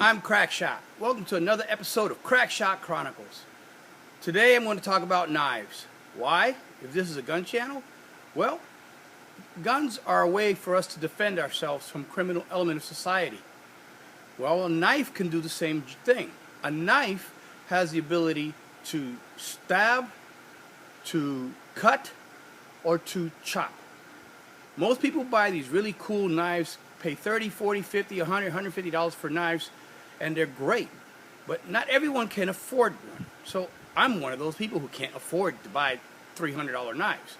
I'm Crackshot. Welcome to another episode of Crackshot Chronicles. Today I'm going to talk about knives. Why? If this is a gun channel? Well, guns are a way for us to defend ourselves from criminal element of society. Well, a knife can do the same thing. A knife has the ability to stab, to cut, or to chop. Most people buy these really cool knives, pay $30, $40, $50, $100, $150 for knives, and they're great. But not everyone can afford one. So I'm one of those people who can't afford to buy $300 knives.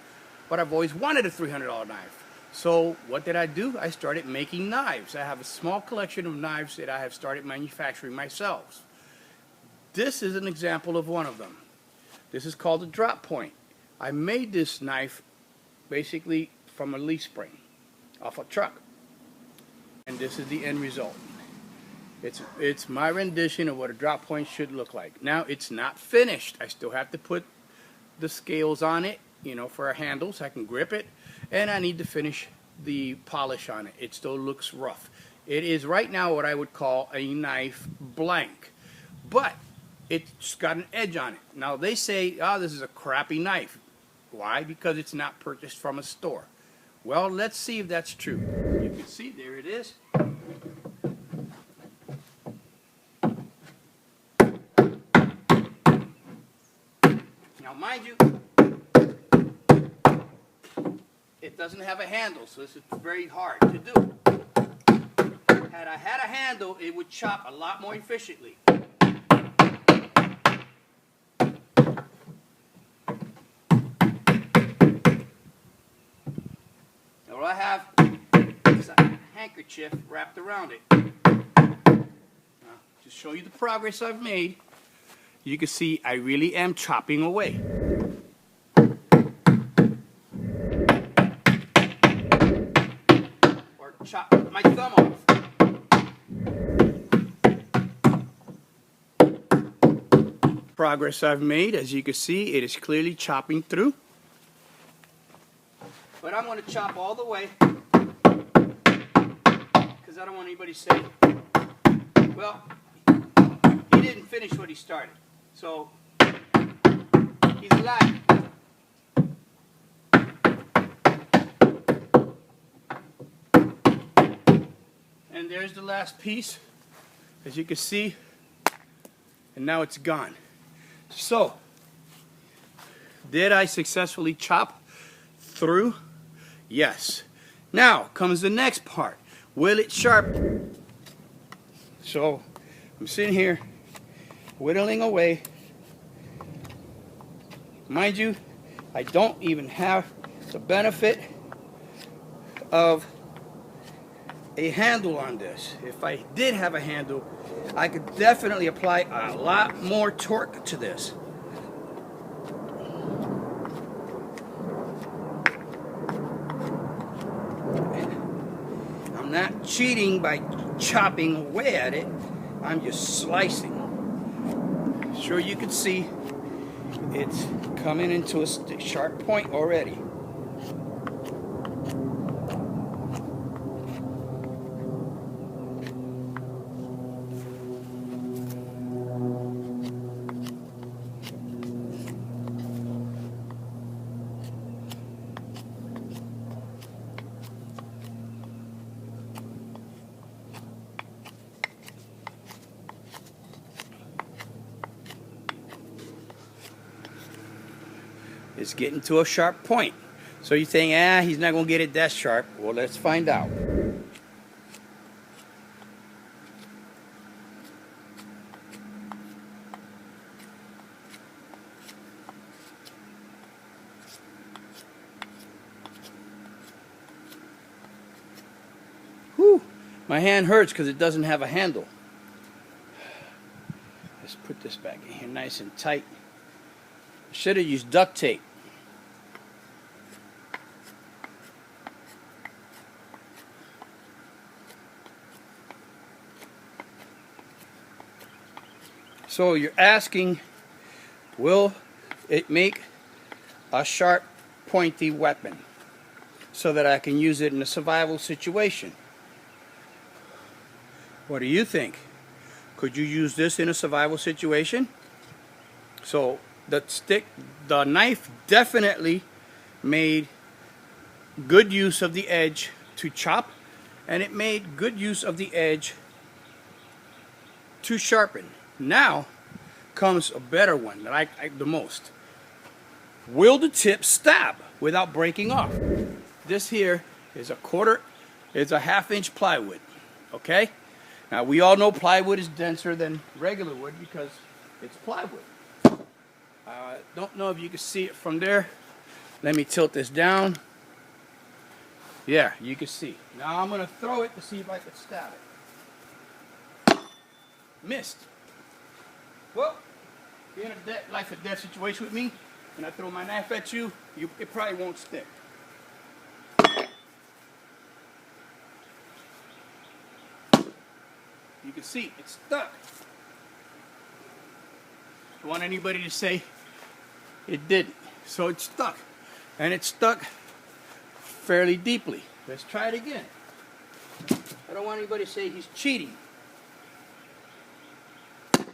But I've always wanted a $300 knife. So what did I do? I started making knives. I have a small collection of knives that I have started manufacturing myself. This is an example of one of them. This is called a drop point. I made this knife basically from a leaf spring off a truck. And this is the end result. It's my rendition of what a drop point should look like. Now it's not finished. I still have to put the scales on it, for a handle so I can grip it. And I need to finish the polish on it. It still looks rough. It is right now what I would call a knife blank. But it's got an edge on it. Now they say, oh, this is a crappy knife. Why? Because it's not purchased from a store. Well, let's see if that's true. You can see there it is. Now mind you, it doesn't have a handle, so this is very hard to do. Had I had a handle, it would chop a lot more efficiently. All I have is a handkerchief wrapped around it. Now, to show you the progress I've made, you can see I really am chopping away. Or chop my thumb off. Progress I've made, as you can see, it is clearly chopping through. But I'm going to chop all the way, because I don't want anybody to say, well, he didn't finish what he started. So, he's alive. And there's the last piece, as you can see, and now it's gone. So, did I successfully chop through? Yes. Now comes the next part. Will it sharpen? So I'm sitting here whittling away. Mind you, I don't even have the benefit of a handle on this. If I did have a handle, I could definitely apply a lot more torque to this. I'm not cheating by chopping away at it. I'm just slicing. Sure, you can see it's coming into a sharp point already. It's getting to a sharp point. So you think, he's not going to get it that sharp. Well, let's find out. Whew, my hand hurts because it doesn't have a handle. Let's put this back in here nice and tight. Should have used duct tape. So you're asking, will it make a sharp, pointy weapon so that I can use it in a survival situation? What do you think? Could you use this in a survival situation? So the knife definitely made good use of the edge to chop, and it made good use of the edge to sharpen. Now comes a better one that I like the most. Will the tip stab without breaking off? This here is a half-inch plywood. Okay? Now we all know plywood is denser than regular wood because it's plywood. Don't know if you can see it from there. Let me tilt this down. Yeah, you can see. Now I'm going to throw it to see if I can stab it. Missed. Well, if you're in a life or death situation with me, and I throw my knife at you, it probably won't stick. You can see it's stuck. Don't want anybody to say it didn't. So it's stuck. And it's stuck fairly deeply. Let's try it again. I don't want anybody to say he's cheating. There's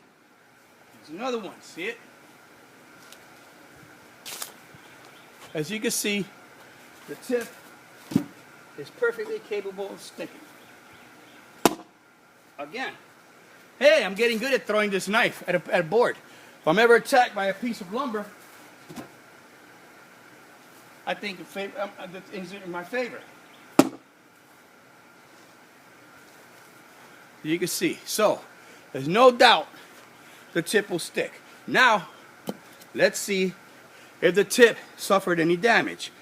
another one. See it? As you can see, the tip is perfectly capable of sticking. Again. Hey, I'm getting good at throwing this knife at a board. If I'm ever attacked by a piece of lumber, I think it's in my favor. You can see. So, there's no doubt the tip will stick. Now, let's see if the tip suffered any damage.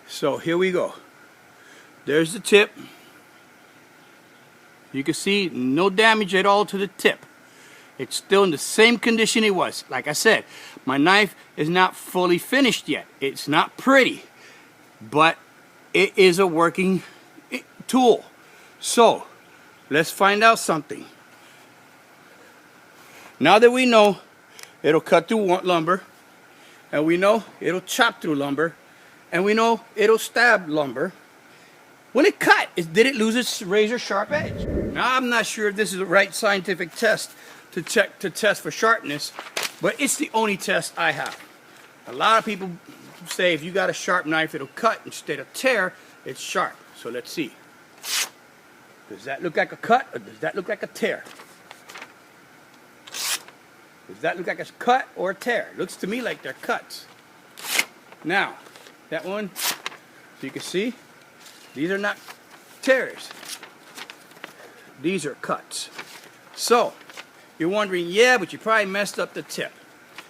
So, here we go. There's the tip. You can see no damage at all to the tip. It's still in the same condition it was. Like I said, my knife is not fully finished yet. It's not pretty, but it is a working tool. So, let's find out something. Now that we know it'll cut through lumber, and we know it'll chop through lumber, and we know it'll stab lumber, when it cut, did it lose its razor sharp edge? Now, I'm not sure if this is the right scientific test to test for sharpness, but it's the only test I have. A lot of people say if you got a sharp knife, it'll cut instead of tear. It's sharp. So let's see. Does that look like a cut, or does that look like a tear? Does that look like a cut or a tear? It looks to me like they're cuts. Now, that one, so you can see, these are not tears. These are cuts. So, you're wondering, yeah, but you probably messed up the tip.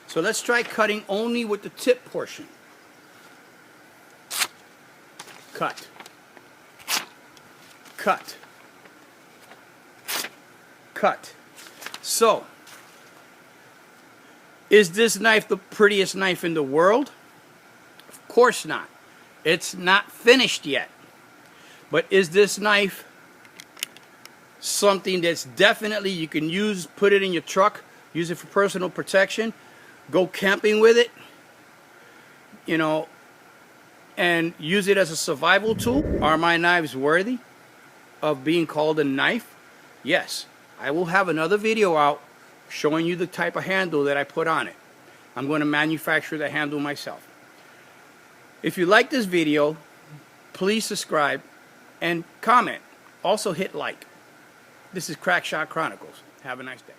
So let's try cutting only with the tip portion. Cut. Cut. Cut. So, is this knife the prettiest knife in the world? Of course not. It's not finished yet. But is this knife something that's definitely you can use, put it in your truck, use it for personal protection, go camping with it, you know, and use it as a survival tool? Are my knives worthy of being called a knife? Yes. I will have another video out showing you the type of handle that I put on it. I'm going to manufacture the handle myself. If you like this video, please subscribe and comment. Also hit like. This is Crackshot Chronicles. Have a nice day.